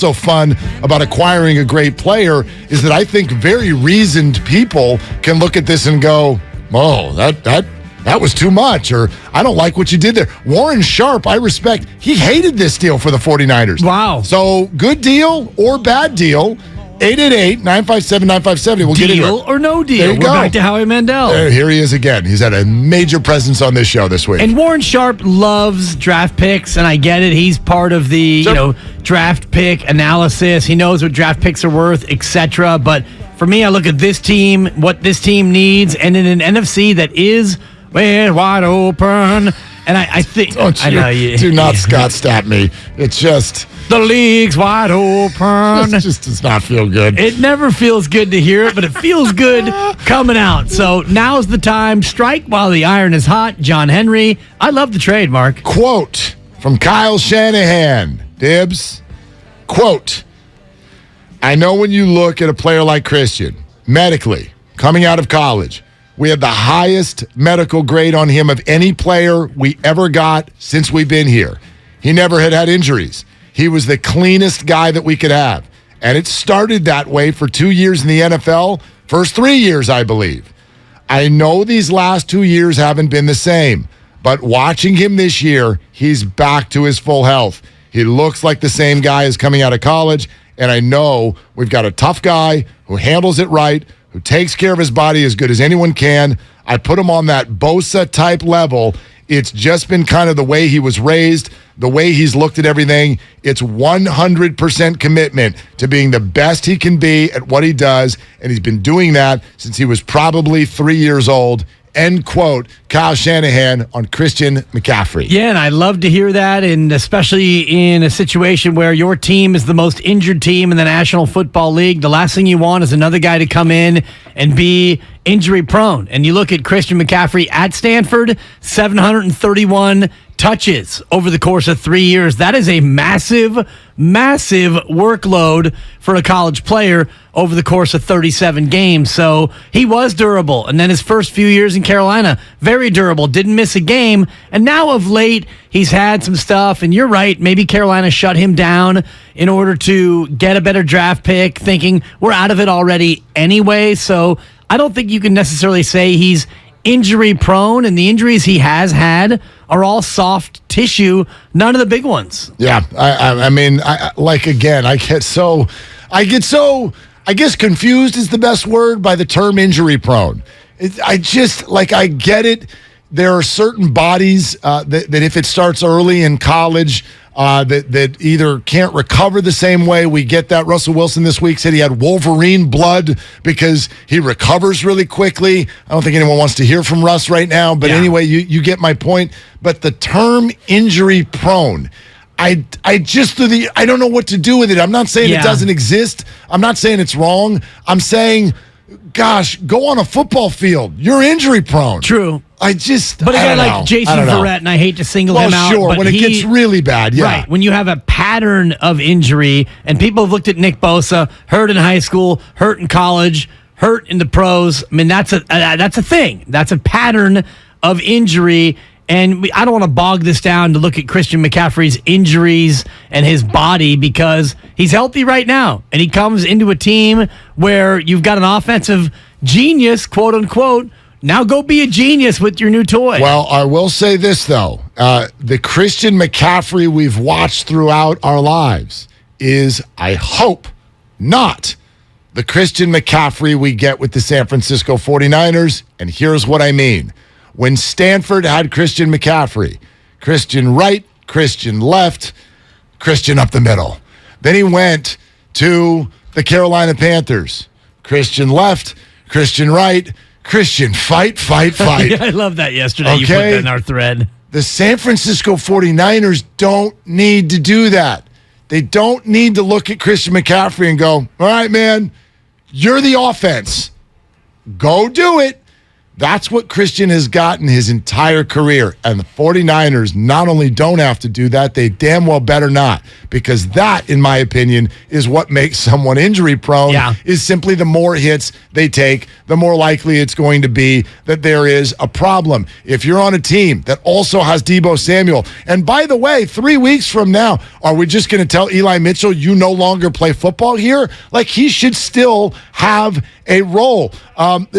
So fun about acquiring a great player is that I think very reasoned people can look at this and go, oh, that was too much, or I don't like what you did there. Warren Sharp, I respect, he hated this deal for the 49ers. Wow. So good deal or bad deal, 888-957-9570. We'll get into it. Deal or no deal. There you We're go. back to Howie Mandel. Here he is again. He's had a major presence on this show this week. And Warren Sharp loves draft picks, and I get it. He's part of the draft pick analysis. He knows what draft picks are worth, etc. But for me, I look at this team, what this team needs, and in an NFC that is wide open. And I think... Do not Scott Stapp me. It's just... The league's wide open. It just does not feel good. It never feels good to hear it, but it feels good coming out. So now's the time. Strike while the iron is hot. John Henry. I love the trade, Mark. Quote from Kyle Shanahan. Dibs. Quote, I know when you look at a player like Christian, medically, coming out of college, we had the highest medical grade on him of any player we ever got since we've been here. He never had injuries. He was the cleanest guy that we could have. And it started that way for 2 years in the NFL. First 3 years, I believe. I know these last 2 years haven't been the same. But watching him this year, he's back to his full health. He looks like the same guy as coming out of college. And I know we've got a tough guy who handles it right, who takes care of his body as good as anyone can. I put him on that Bosa-type level. It's just been kind of the way he was raised, the way he's looked at everything. It's 100% commitment to being the best he can be at what he does, and he's been doing that since he was probably 3 years old. End quote, Kyle Shanahan on Christian McCaffrey. Yeah, and I love to hear that, and especially in a situation where your team is the most injured team in the National Football League. The last thing you want is another guy to come in and be injury prone. And you look at Christian McCaffrey at Stanford, 731 touches over the course of 3 years. That is a massive workload for a college player over the course of 37 games. So he was durable. And then his first few years in Carolina, very durable, didn't miss a game. And now of late, he's had some stuff. And you're right, maybe Carolina shut him down in order to get a better draft pick, thinking we're out of it already anyway. So I don't think you can necessarily say he's injury prone, and the injuries he has had are all soft tissue, none of the big ones. Yeah, I mean, I guess confused is the best word by the term injury prone. I get it. There are certain bodies that if it starts early in college, that either can't recover the same way. We get that. Russell Wilson this week said he had Wolverine blood because he recovers really quickly. I don't think anyone wants to hear from Russ right now, but anyway, you get my point. But the term injury prone, I don't know what to do with it. I'm not saying it doesn't exist. I'm not saying it's wrong. I'm saying, gosh, go on a football field. You're injury prone. True. But a guy like Jason Verrett, and I hate to single him out. Sure, when it gets really bad, yeah. Right, when you have a pattern of injury, and people have looked at Nick Bosa, hurt in high school, hurt in college, hurt in the pros. I mean, that's a thing. That's a pattern of injury, and I don't want to bog this down to look at Christian McCaffrey's injuries and his body because he's healthy right now, and he comes into a team where you've got an offensive genius, quote unquote. Now go be a genius with your new toy. Well, I will say this, though. The Christian McCaffrey we've watched throughout our lives is, I hope, not the Christian McCaffrey we get with the San Francisco 49ers. And here's what I mean. When Stanford had Christian McCaffrey, Christian right, Christian left, Christian up the middle. Then he went to the Carolina Panthers. Christian left, Christian right, Christian, fight. Yeah, I love that yesterday. Okay. You put that in our thread. The San Francisco 49ers don't need to do that. They don't need to look at Christian McCaffrey and go, all right, man, you're the offense. Go do it. That's what Christian has gotten his entire career. And the 49ers not only don't have to do that, they damn well better not. Because that, in my opinion, is what makes someone injury prone, is simply the more hits they take, the more likely it's going to be that there is a problem. If you're on a team that also has Deebo Samuel, and by the way, 3 weeks from now, are we just going to tell Eli Mitchell you no longer play football here? Like, he should still have a role.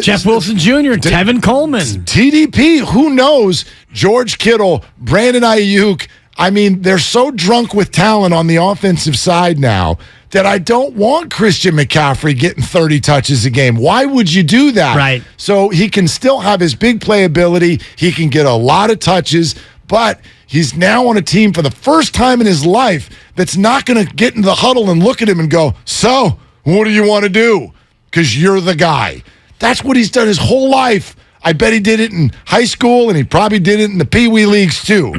Jeff Wilson Jr., Tevin Coleman. TDP, who knows? George Kittle, Brandon Ayuk. I mean, they're so drunk with talent on the offensive side now that I don't want Christian McCaffrey getting 30 touches a game. Why would you do that? Right. So he can still have his big playability. He can get a lot of touches, but he's now on a team for the first time in his life that's not going to get in the huddle and look at him and go, so what do you want to do? Because you're the guy. That's what he's done his whole life. I bet he did it in high school, and he probably did it in the Pee Wee leagues too.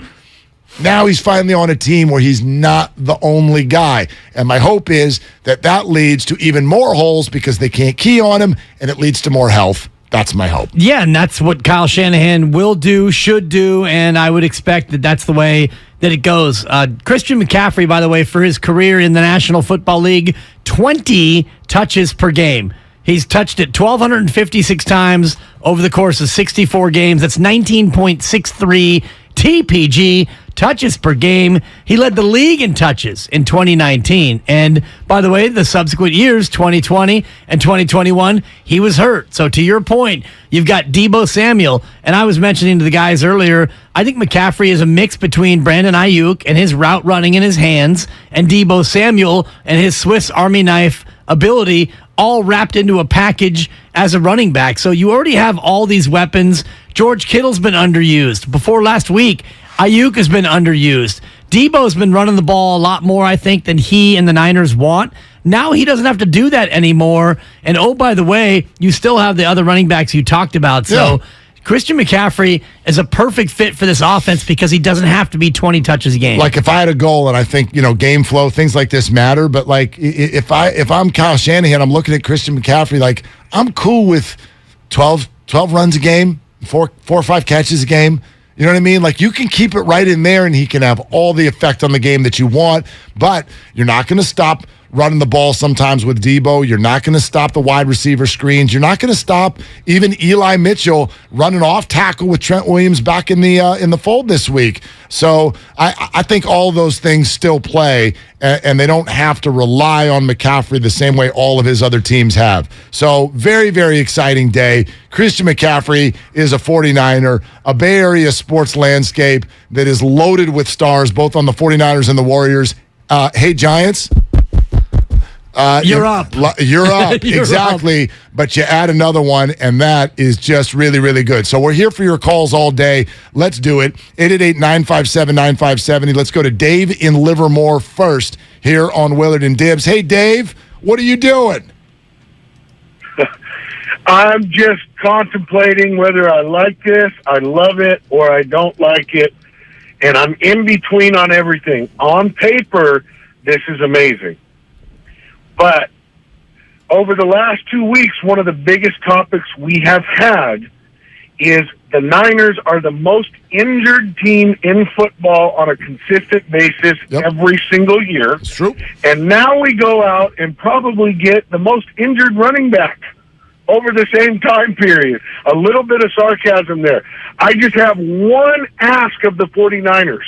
Now he's finally on a team where he's not the only guy. And my hope is that leads to even more holes because they can't key on him, and it leads to more health. That's my hope. Yeah, and that's what Kyle Shanahan will do, should do, and I would expect that that's the way that it goes. Christian McCaffrey, by the way, for his career in the National Football League, 20 touches per game. He's touched it 1,256 times over the course of 64 games. That's 19.63 TPG, touches per game. He led the league in touches in 2019. And by the way, the subsequent years, 2020 and 2021, he was hurt. So to your point, you've got Deebo Samuel. And I was mentioning to the guys earlier, I think McCaffrey is a mix between Brandon Ayuk and his route running in his hands and Deebo Samuel and his Swiss Army knife ability, all wrapped into a package as a running back. So you already have all these weapons. George Kittle's been underused. Before last week, Ayuk has been underused. Deebo's been running the ball a lot more, I think, than he and the Niners want. Now he doesn't have to do that anymore. And oh, by the way, you still have the other running backs you talked about. So Christian McCaffrey is a perfect fit for this offense because he doesn't have to be 20 touches a game. Like if I had a goal, and I think, game flow, things like this matter, but like if I'm Kyle Shanahan, I'm looking at Christian McCaffrey, like I'm cool with 12 runs a game, four or five catches a game. You know what I mean? Like you can keep it right in there and he can have all the effect on the game that you want, but you're not going to stop running the ball sometimes with Deebo. You're not going to stop the wide receiver screens. You're not going to stop even Eli Mitchell running off tackle with Trent Williams back in the fold this week. So I think all those things still play, and they don't have to rely on McCaffrey the same way all of his other teams have. So very, very exciting day. Christian McCaffrey is a 49er, a Bay Area sports landscape that is loaded with stars, both on the 49ers and the Warriors. Hey, Giants. You're up. You're up. Exactly. But you add another one, and that is just really, really good. So we're here for your calls all day. Let's do it. 888-957-9570. Let's go to Dave in Livermore first here on Willard and Dibs. Hey, Dave, what are you doing? I'm just contemplating whether I like this, I love it, or I don't like it. And I'm in between on everything. On paper, this is amazing. But over the last 2 weeks, one of the biggest topics we have had is the Niners are the most injured team in football on a consistent basis every single year. It's true. And now we go out and probably get the most injured running back over the same time period. A little bit of sarcasm there. I just have one ask of the 49ers.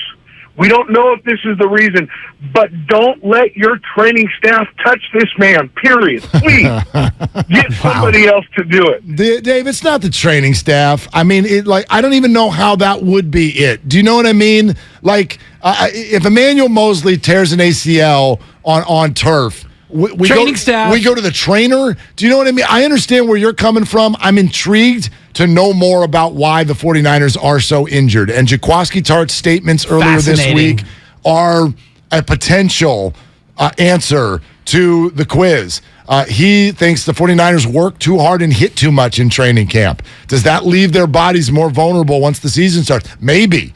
We don't know if this is the reason, but don't let your training staff touch this man, period. Please get somebody else to do it. Dave, it's not the training staff. I mean, I don't even know how that would be it. Do you know what I mean? Like, if Emmanuel Mosley tears an ACL on turf, we go to the trainer. Do you know what I mean? I understand where you're coming from. I'm intrigued to know more about why the 49ers are so injured. And Jaquiski Tartt's statements earlier this week are a potential answer to the quiz. He thinks the 49ers work too hard and hit too much in training camp. Does that leave their bodies more vulnerable once the season starts? Maybe.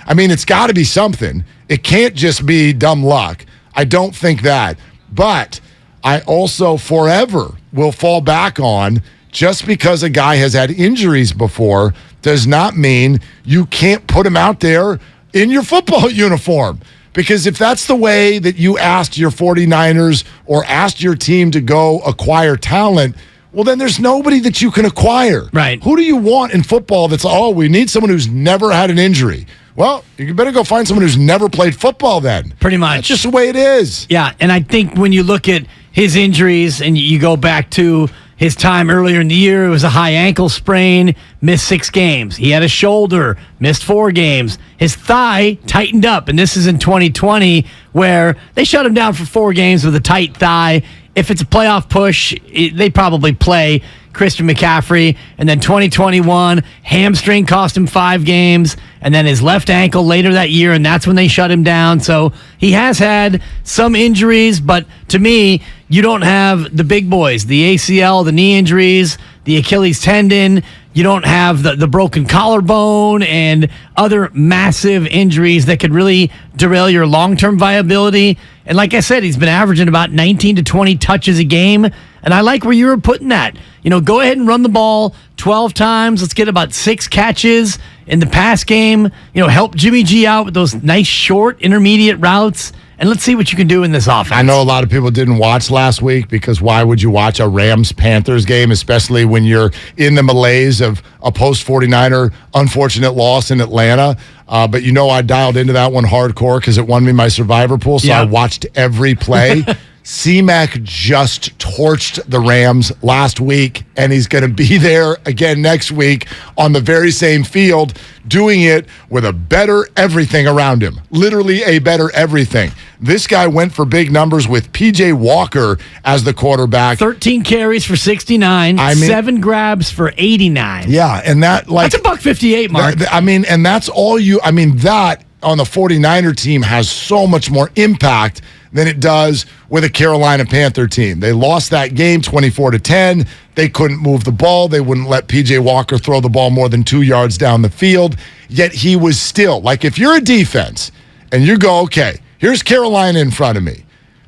I mean, it's got to be something. It can't just be dumb luck. I don't think that. But I also forever will fall back on just because a guy has had injuries before does not mean you can't put him out there in your football uniform. Because if that's the way that you asked your 49ers or asked your team to go acquire talent, well, then there's nobody that you can acquire. Right. Who do you want in football that's, we need someone who's never had an injury? Well, you better go find someone who's never played football then. Pretty much. That's just the way it is. Yeah, and I think when you look at his injuries and you go back to his time earlier in the year, it was a high ankle sprain, missed 6 games. He had a shoulder, missed 4 games. His thigh tightened up, and this is in 2020 where they shut him down for 4 games with a tight thigh. If it's a playoff push, they probably play Christian McCaffrey. And then 2021, hamstring cost him 5 games. And then his left ankle later that year, and that's when they shut him down. So he has had some injuries, but to me, you don't have the big boys, the ACL, the knee injuries, the Achilles tendon. You don't have the broken collarbone and other massive injuries that could really derail your long-term viability. And like I said, he's been averaging about 19 to 20 touches a game. And I like where you were putting that. Go ahead and run the ball 12 times. Let's get about 6 catches in the pass game. Help Jimmy G out with those nice short intermediate routes. And let's see what you can do in this offense. I know a lot of people didn't watch last week because why would you watch a Rams-Panthers game, especially when you're in the malaise of a post-49er unfortunate loss in Atlanta? But I dialed into that one hardcore because it won me my survivor pool, so I watched every play. C-Mac just torched the Rams last week, and he's going to be there again next week on the very same field, doing it with a better everything around him. Literally a better everything. This guy went for big numbers with P.J. Walker as the quarterback. 13 carries for 69, 7 grabs for 89. Yeah, and that's a $158, Mark. And that's all that on the 49er team has so much more impact than it does with a Carolina Panther team. They lost that game 24-10. They couldn't move the ball. They wouldn't let P.J. Walker throw the ball more than 2 yards down the field. Yet he was still, if you're a defense and you go, okay, here's Carolina in front of me.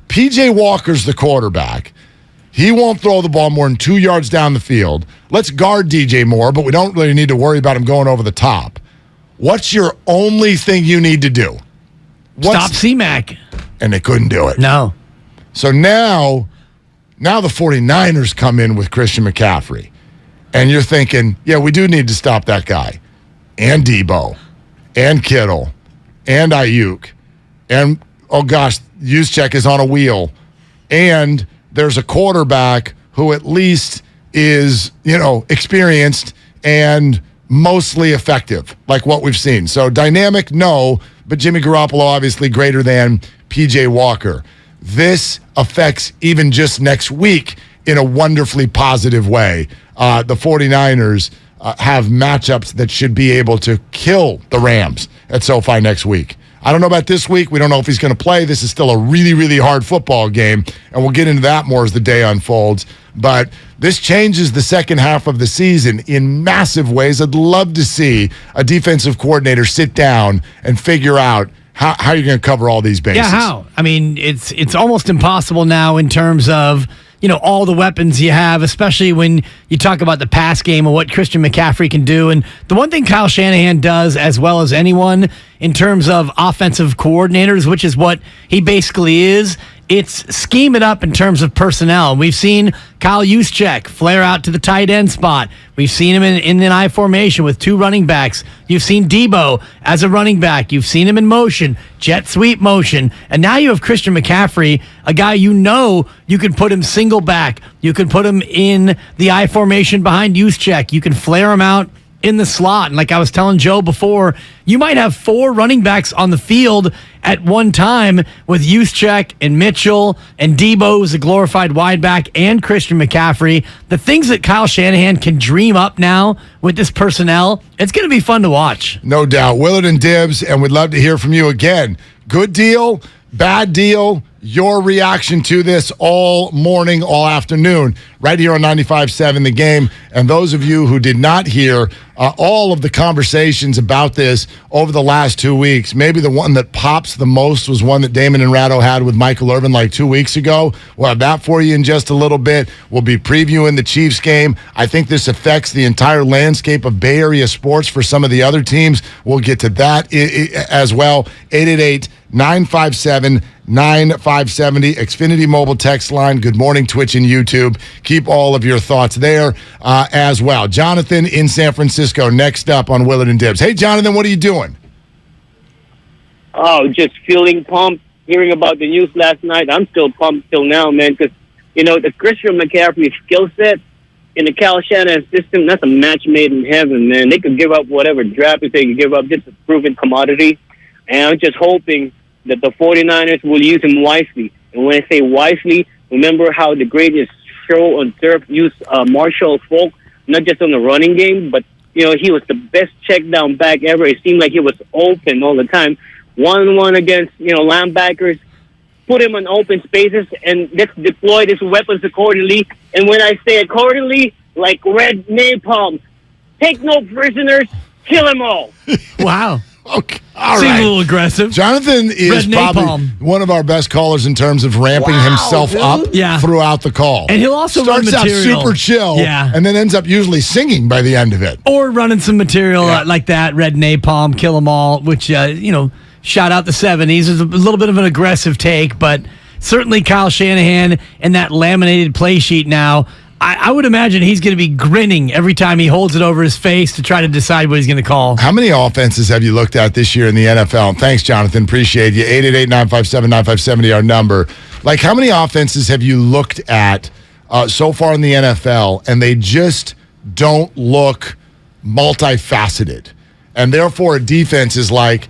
P.J. Walker's the quarterback. He won't throw the ball more than 2 yards down the field. Let's guard DJ Moore, but we don't really need to worry about him going over the top. What's your only thing you need to do? Stop C-Mac. And they couldn't do it. No. So now the 49ers come in with Christian McCaffrey. And you're thinking, yeah, we do need to stop that guy. And Debo. And Kittle. And Ayuk. And, Juszczyk is on a wheel. And there's a quarterback who at least is, experienced and mostly effective, like what we've seen. So dynamic, no, but Jimmy Garoppolo obviously greater than P.J. Walker. This affects even just next week in a wonderfully positive way. The 49ers have matchups that should be able to kill the Rams at SoFi next week. I don't know about this week. We don't know if he's going to play. This is still a really, really hard football game, and we'll get into that more as the day unfolds. But this changes the second half of the season in massive ways. I'd love to see a defensive coordinator sit down and figure out how you're going to cover all these bases. Yeah, how? It's almost impossible now in terms of all the weapons you have, especially when you talk about the pass game and what Christian McCaffrey can do. And the one thing Kyle Shanahan does as well as anyone in terms of offensive coordinators, which is what he basically is, it's scheme it up in terms of personnel. We've seen Kyle Juszczyk flare out to the tight end spot. We've seen him in an I formation with 2 running backs. You've seen Debo as a running back. You've seen him in motion, jet sweep motion. And now you have Christian McCaffrey, a guy you can put him single back. You can put him in the I formation behind Juszczyk. You can flare him out in the slot. And like I was telling Joe before, you might have 4 running backs on the field at one time with Juszczyk and Mitchell and Debo, who's a glorified wide back, and Christian McCaffrey. The things that Kyle Shanahan can dream up now with this personnel, it's going to be fun to watch. No doubt. Willard and Dibs, and we'd love to hear from you again. Good deal, bad deal. Your reaction to this all morning, all afternoon, right here on 95.7 The Game. And those of you who did not hear all of the conversations about this over the last 2 weeks, maybe the one that pops the most was one that Damon and Ratto had with Michael Irvin like 2 weeks ago. We'll have that for you in just a little bit. We'll be previewing the Chiefs game. I think this affects the entire landscape of Bay Area sports for some of the other teams. We'll get to that as well. 888-957-9570, Xfinity mobile text line. Good morning, Twitch and YouTube. Keep all of your thoughts there as well. Jonathan in San Francisco, next up on Willard and Dibs. Hey, Jonathan, what are you doing? Oh, just feeling pumped, hearing about the news last night. I'm still pumped till now, man, because, the Christian McCaffrey skill set in the Kyle Shanahan system, that's a match made in heaven, man. They could give up whatever draft pick they could give up, just a proven commodity. And I'm just hoping that the 49ers will use him wisely. And when I say wisely, remember how the greatest show on turf used Marshall Faulk, not just on the running game, but, he was the best check down back ever. It seemed like he was open all the time. 1-on-1 against, linebackers. Put him in open spaces and let's deploy his weapons accordingly. And when I say accordingly, like red napalm, take no prisoners, kill them all. Wow. Okay. All Seems right. a little aggressive. Jonathan is Red probably napalm. one of our best callers in terms of ramping himself up throughout the call. And he'll also starts run material. out super chill, and then ends up usually singing by the end of it. Or running some material like that, red napalm, kill them all, which, shout out the 70s. It's a little bit of an aggressive take, but certainly Kyle Shanahan and that laminated play sheet now, I would imagine he's going to be grinning every time he holds it over his face to try to decide what he's going to call. How many offenses have you looked at this year in the NFL? And thanks, Jonathan. Appreciate you. 888-957-9570, our number. Like, how many offenses have you looked at so far in the NFL, and they just don't look multifaceted? And therefore, a defense is like,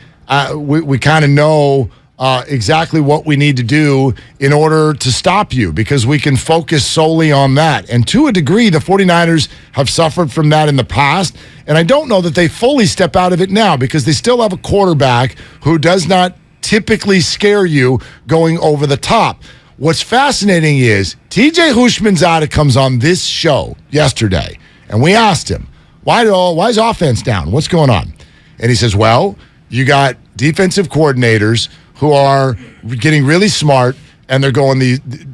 we kind of know exactly what we need to do in order to stop you because we can focus solely on that. And to a degree, the 49ers have suffered from that in the past. And I don't know that they fully step out of it now because they still have a quarterback who does not typically scare you going over the top. What's fascinating is TJ Houshmandzadeh comes on this show yesterday, and we asked him, why is offense down? What's going on? And he says, well, you got defensive coordinators who are getting really smart, and they're going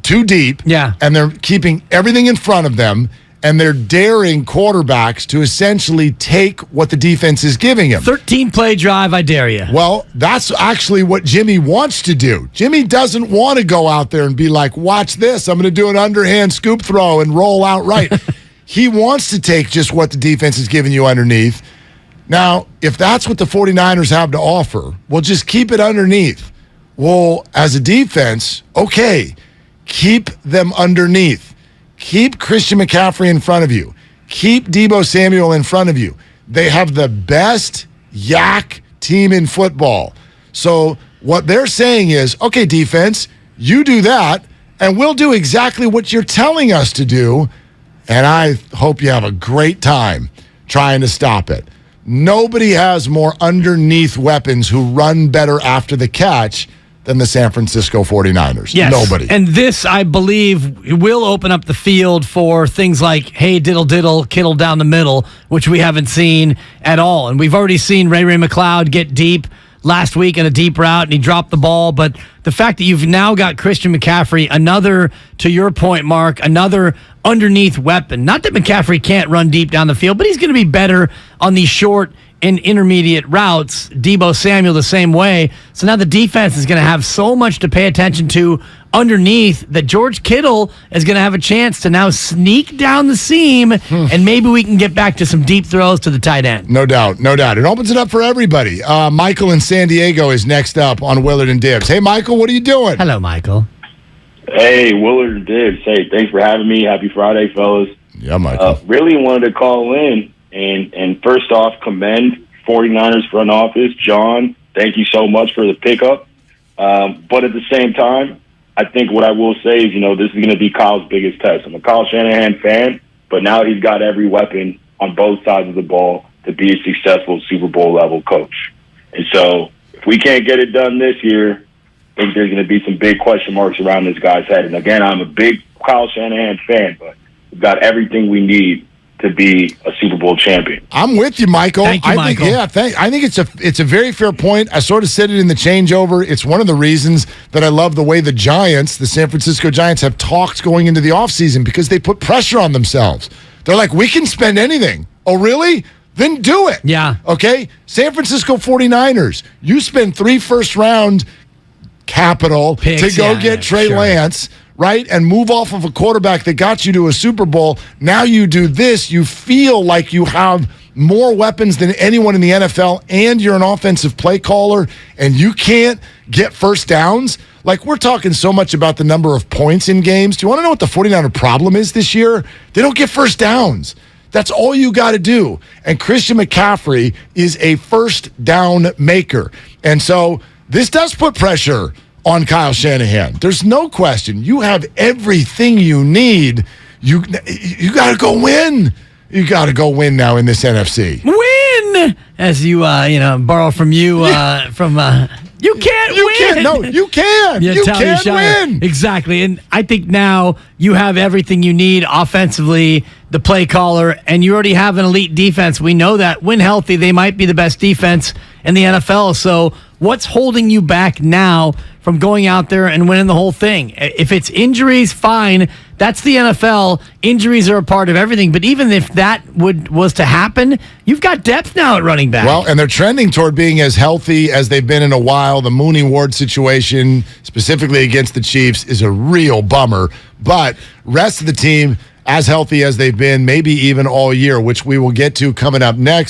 too deep, and they're keeping everything in front of them, and they're daring quarterbacks to essentially take what the defense is giving him. 13-play drive, I dare you. Well, that's actually what Jimmy wants to do. Jimmy doesn't want to go out there and be like, watch this, I'm going to do an underhand scoop throw and roll out right. He wants to take just what the defense is giving you underneath. Now, if that's what the 49ers have to offer, well, just keep it underneath. Well, as a defense, okay, keep them underneath. Keep Christian McCaffrey in front of you. Keep Deebo Samuel in front of you. They have the best yak team in football. So what they're saying is, okay, defense, you do that, and we'll do exactly what you're telling us to do, and I hope you have a great time trying to stop it. Nobody has more underneath weapons who run better after the catch than the San Francisco 49ers. Yes. Nobody. And this, I believe, will open up the field for things like, hey, diddle, Kittle down the middle, which we haven't seen at all. And we've already seen Ray McCloud get deep last week in a deep route, and he dropped the ball. But the fact that you've now got Christian McCaffrey, another, to your point, Mark, another underneath weapon. Not that McCaffrey can't run deep down the field, but he's going to be better on these short and intermediate routes. Deebo Samuel the same way. So now the defense is going to have so much to pay attention to underneath that George Kittle is going to have a chance to now sneak down the seam, and maybe we can get back to some deep throws to the tight end. No doubt. It opens it up for everybody. Michael in San Diego is next up on Willard and Dibs. Hey, Michael, what are you doing? Hello, Michael. Hey, Willard and Dibs. Hey, thanks for having me. Happy Friday, fellas. Yeah, Michael. Really wanted to call in and first off commend 49ers front office. John, thank you so much for the pickup. But at the same time, I think what I will say is, this is going to be Kyle's biggest test. I'm a Kyle Shanahan fan, but now he's got every weapon on both sides of the ball to be a successful Super Bowl level coach. And so if we can't get it done this year, think there's going to be some big question marks around this guy's head. And again, I'm a big Kyle Shanahan fan, but we've got everything we need to be a Super Bowl champion. I'm with you, Michael. Thank you, Michael. I think it's a very fair point. I sort of said it in the changeover. It's one of the reasons that I love the way the Giants, the San Francisco Giants, have talked going into the offseason because they put pressure on themselves. They're like, we can spend anything. Oh, really? Then do it. Yeah. Okay? San Francisco 49ers, you spend 3 first-round capital Picks, to go get Trey Lance, right, and move off of a quarterback that got you to a Super Bowl. Now you do this. You feel like you have more weapons than anyone in the NFL, and you're an offensive play caller, and you can't get first downs. Like, we're talking so much about the number of points in games. Do you want to know what the 49er problem is this year? They don't get first downs. That's all you got to do. And Christian McCaffrey is a first down maker. And so this does put pressure on Kyle Shanahan. There's no question. You have everything you need. You got to go win. You got to go win now in this NFC. Win! As you, borrow from you, you can't win. No, you can. You can win. Exactly. And I think now you have everything you need offensively, the play caller, and you already have an elite defense. We know that. When healthy, they might be the best defense in the NFL. So what's holding you back now from going out there and winning the whole thing? If it's injuries, fine. That's the NFL. Injuries are a part of everything. But even if that was to happen, you've got depth now at running back. Well, and they're trending toward being as healthy as they've been in a while. The Mooney Ward situation, specifically against the Chiefs, is a real bummer. But rest of the team, as healthy as they've been, maybe even all year, which we will get to coming up next.